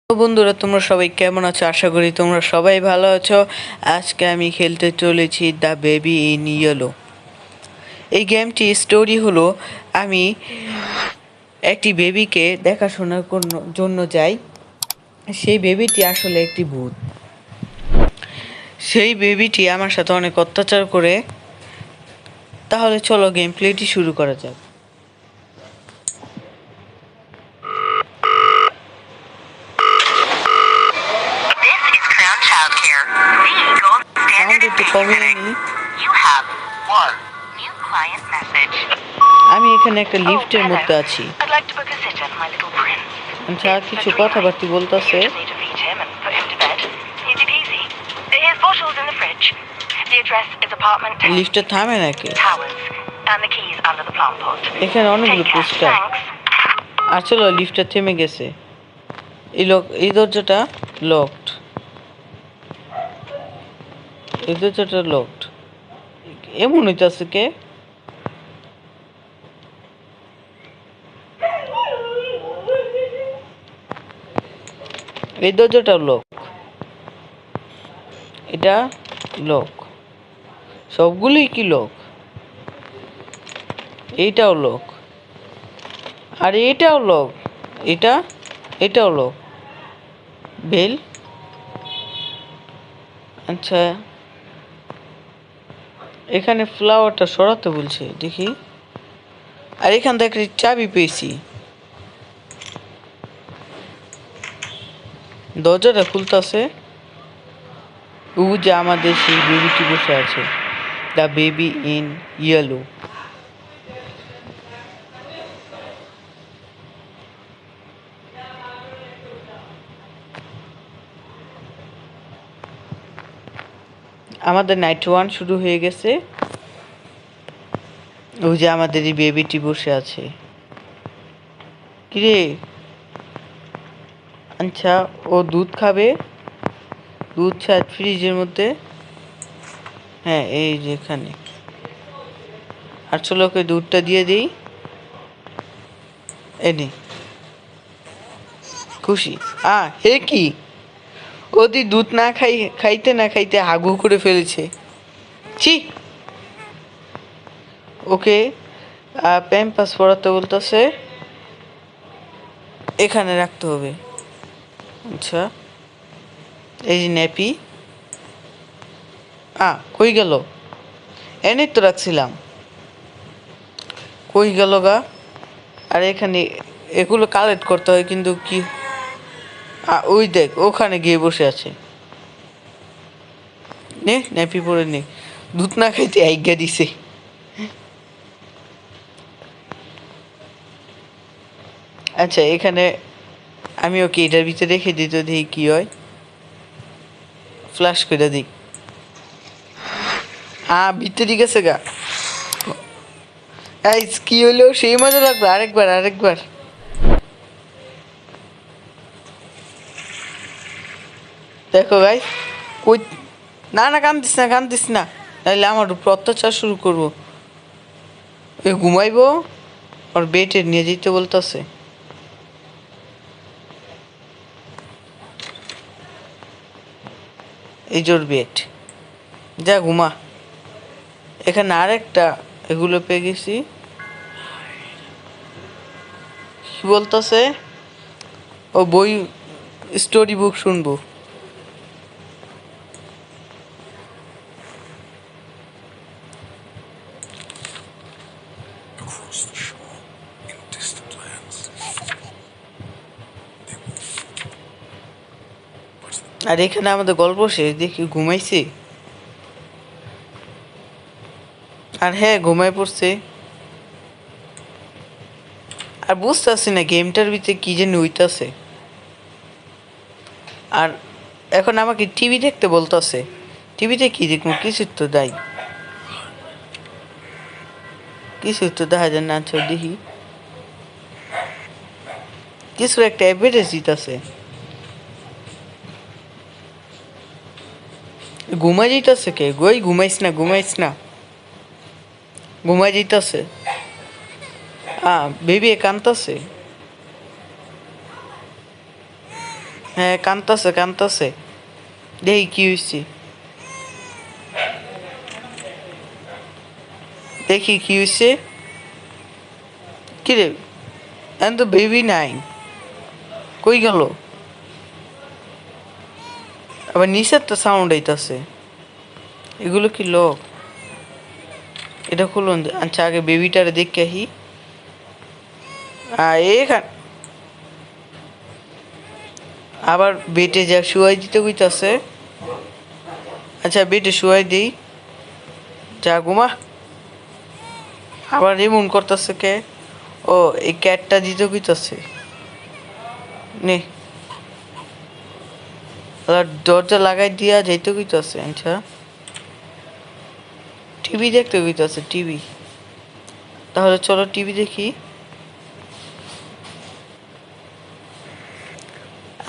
তো বন্ধুরা, তোমরা সবাই কেমন আছো? আশা করি তোমরা সবাই ভালো আছো। আজকে আমি খেলতে চলেছি দ্য বেবি ইন ইয়েলো। এই গেমটি স্টোরি হলো, আমি একটি বেবিকে দেখাশোনার জন্য যাই। সেই বেবিটি আসলে একটি ভূত। সেই বেবিটি আমার সাথে অনেক অত্যাচার করে। তাহলে চলো গেম প্লেটি শুরু করা যাক। আমি এখানে একটা লিফটের মধ্যে আছি। আচ্ছা, কিছু কথাবার্তা বলতেছে। লিফটে থামে নাকি? এখানে অনেকগুলো পোস্টার। আর চলো, লিফটটা থেমে গেছে। এই দরজাটা লকড। এই দরজাটা লকড। এমন হইতাছে কে? এই দরজাটা লক। এটা লক। সবগুলোই কি লক? এইটাও লক। আর এটাও লক। এটাও লক। বেল। আচ্ছা, এখানে ফ্লাওয়ারটা সরাতে বলছে, দেখি। আর এখান থেকে চাবি পেয়েছি। দরজাটা খুলতেছে। ও যে আমাদের সেই বেবিটি বসে আছে, দ্য বেবি ইন ইয়েলো। আমাদের নাইট ওয়ান শুরু হয়ে গেছে। ও যে আমাদের এই বেবিটি বসে আছে। কিরে? আচ্ছা, ও দুধ খাবে। দুধ ছাড় ফ্রিজের মধ্যে। হ্যাঁ, এই যেখানে। আর চলো ওকে দুধটা দিয়ে দিই। এনে খুশি। হে কি? ওদি দুধ না খাইতে না খাইতে হাগু করে ফেলেছে। ছি! ওকে প্যাম্পাস পরাতে বলতেছে। এখানে রাখতে হবে। আচ্ছা, এই যে ন্যাপি। কই গেল? এনেই তো রাখছিলাম। কই গেল গা? আর এখানে এগুলো কালেক্ট করতে হয়, কিন্তু কি? ওই দেখ, ওখানে গিয়ে বসে আছে। নে ন্যাপি পরে নে। দুধ না খাইতে আজ্ঞা দিছে। আচ্ছা, এখানে আমি ওকে এটার ভিতরে রেখে দিই, তো দেখি কি হয়। ফ্লাশ করে দিই। ভিতরে গেছে গা। কি হইলো? সেই মজা লাগলো। আরেকবার। দেখো গাই, কই? না, কান্দিস না, নাহলে আমার উপর অত্যাচার শুরু করবো। ঘুমাইবো। ওর বেটে নিয়ে যেতে বলতেছে। এই জোর বেট। যা ঘুমা। এখানে আরেকটা এগুলো পেয়ে গেছি। কি বলতেছে? ও বই, স্টোরি বুক শুনবো। আর এখানে আমাদের গল্প শেষ। দেখি ঘুমাইছে। আর হ্যাঁ, ঘুমাই পড়ছে। আর বুঝতেছি না গেমটার ভিতরে কি যেন হইতাছে। আর এখন আমাকে টিভি দেখতে বলতেছে। টিভিতে কি দেখবো? কিছু তো দেয়, কিছু তো দেখা যায় না। দেখি, কিছু একটা অ্যাডভার্টাইজ দিতেছে। ঘুমাই যেতেছে কে? ঘুমাইস না। ঘুমাই যেতেছে। বেবি কান্দতেছে। হ্যাঁ কানতাছে কানতাছে, দেখি কি হয়েছে, দেখি কি হয়েছে। কিরে এখন তো বেবি নাই, কই গেল? আবার নিচের তো সাউন্ড আইতাছে, এগুলো কি লোক? এটা খুলুন, আচ্ছা আগে বেবিটারে দেখে আহি। এখান আবার বেটে যা শুয়াই দিতে কইতাছে। আচ্ছা বেটে শুয়াই দিই, যা ঘুমা। আবার এমন করতেছে কে? ও এই ক্যাটটা দিতে কইতাছে, নে দরজা লাগাই দিয়া যাইতে কইতাছে। আচ্ছা টিভি দেখতে কইতাছে, টিভি, তাহলে চলো টিভি দেখি।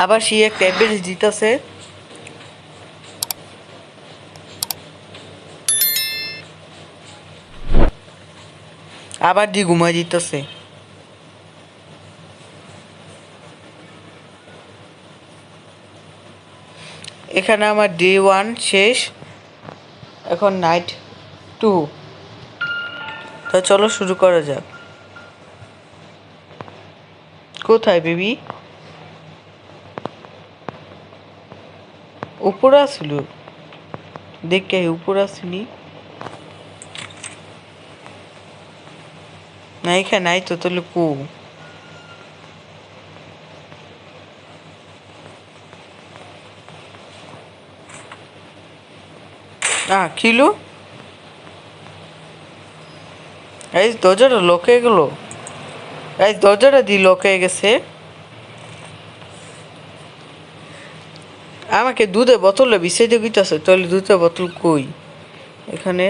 আবার সে একটা অ্যাডভাইস দিতেছে, আবার দি ঘুমাই দিতেছে। এখানে আমার ডে 1 শেষ, এখন নাইট 2। তো চলো শুরু করা যাক। কোথায় বেবি? উপরে আসছিল, দেখে উপরে আসিনি না, এখানে নাই তো, তাহলে কো? খিলু এই দরজাটা লক হয়ে গেল, এই দরজাটা দিয়ে লক হয়ে গেছে। আমাকে দুধের বোতলে বিছাইতে গিয়েছে, তাহলে দুধের বোতল কই? এখানে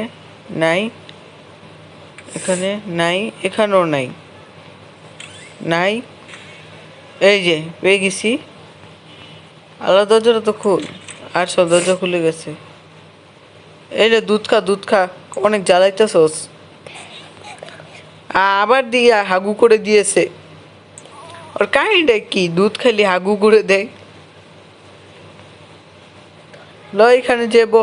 নাই, এখানে নাই, এখানেও নাই, নাই। এই যে পেয়ে গেছি, আলাদা দরজাটা তো খুল, আর সব দরজা খুলে গেছে। এই রে দুধ খা, দুধ খা, অনেক জ্বালাইতেছস। আবার দিয়া হাগু করে দিয়েছে, ওর কাহিনীটা কি? দুধ খালি হাগু করে দেয়। ল এখানে যাব,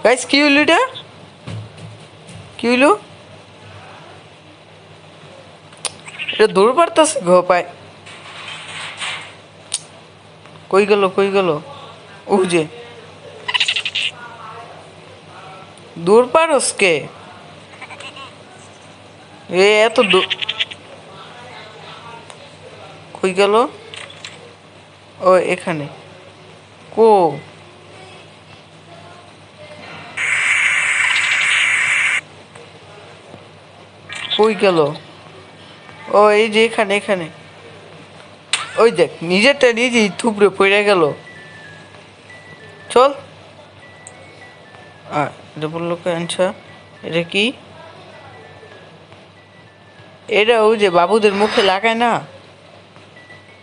গাইস কি হইল এটা? কি হইল? এটা দৌড় পারতাছে ঘ পায়, কই গেল কই গেল? ও যে দৌড় পারস কে? এত কই গেল? ও এখানে, কো? কই গেল? ও এই যে এখানে, এখানে। ওই দেখ নিজেরটা নিজেই থুবড়ে পড়ে গেল। চল, এটা বললো কে? আচ্ছা এটা কি? এটা ওই যে বাবুদের মুখে লাগায় না,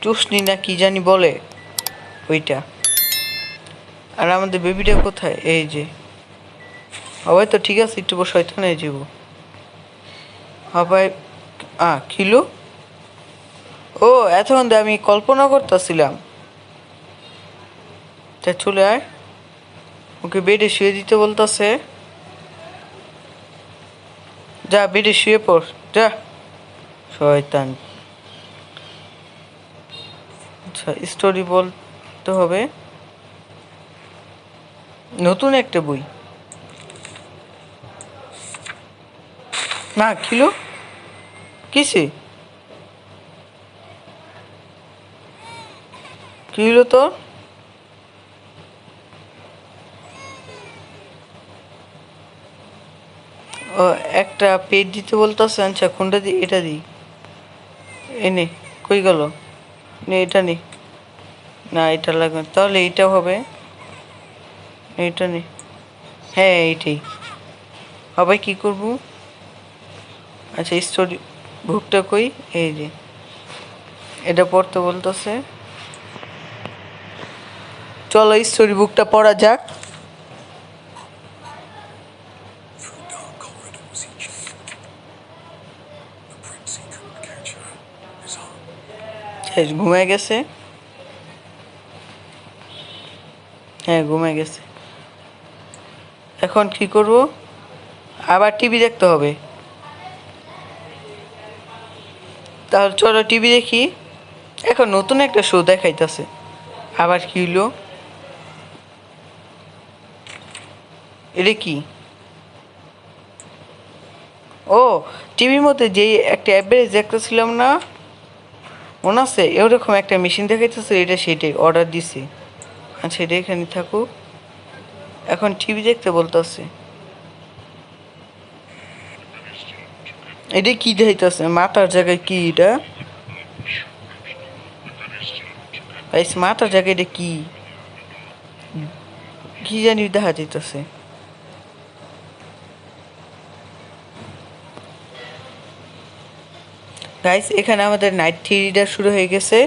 টুসনি না কি জানি বলে, ওইটা। আর আমাদের বেবিটা কোথায়? এই যে সবাই তো ঠিক আছে, একটু শয়তানে যাব সবাই। খিলু, ও এতক্ষণ আমি কল্পনা করতেছিলাম। তা চলে আয়, ওকে বেডে শুয়ে দিতে বলতেছে। যা বেডে শুয়ে পড়, যা শয়তান। আচ্ছা স্টোরি বলতে হবে, নতুন একটা বই। না খিলু, কিসে কি হলো তোর? ও একটা পেট দিতে বলতেছে। আচ্ছা কোনটা দিই? এটা দিই, এনে কই গেল? নে এটা নে, না এটা লাগবে, তাহলে এইটা হবে, এইটা নে। হ্যাঁ এইটাই হবে। কি করব? আচ্ছা স্টোরি বুকটা কই? এই যে এটা পড়তে বলতেছে, চলো স্টোরি বুকটা পড়া যাক। শেষ, ঘুমায় গেছে। হ্যাঁ, ঘুমায় গেছে। এখন কি করব? আবার টিভি দেখতে হবে। তাহলে চলো টিভি দেখি। এখন নতুন একটা শো দেখাইতেছে। আবার কি হইলো? এটা কি? ও, টিভির মধ্যে যেই একটা অ্যাভারেজ দেখতেছিলাম না, মনে আছে? এরকম একটা মেশিন দেখাইতেছে, এটা সেটাই অর্ডার দিছি। আচ্ছা, এটা এখানে থাকুক। এখন টিভি দেখতে বলতেছে। এটা কি দেখাইতেছে? মাথার জায়গায় কি এটা? মাথার জায়গায় এটা কি? কি জানি দেখা যাইতেছে। গাইস, এখানে আমাদের নাইট থ্রিটা শুরু হয়ে গেছে।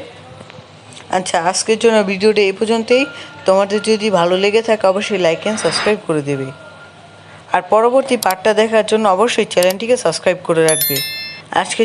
আচ্ছা, আজকের জন্য ভিডিওটা এই পর্যন্তই। তোমাদের যদি ভালো লেগে থাকে অবশ্যই লাইক অ্যান্ড সাবস্ক্রাইব করে দেবে। আর পরবর্তী পার্টটা দেখার জন্য অবশ্যই চ্যানেলটিকে সাবস্ক্রাইব করে রাখবে। আজকে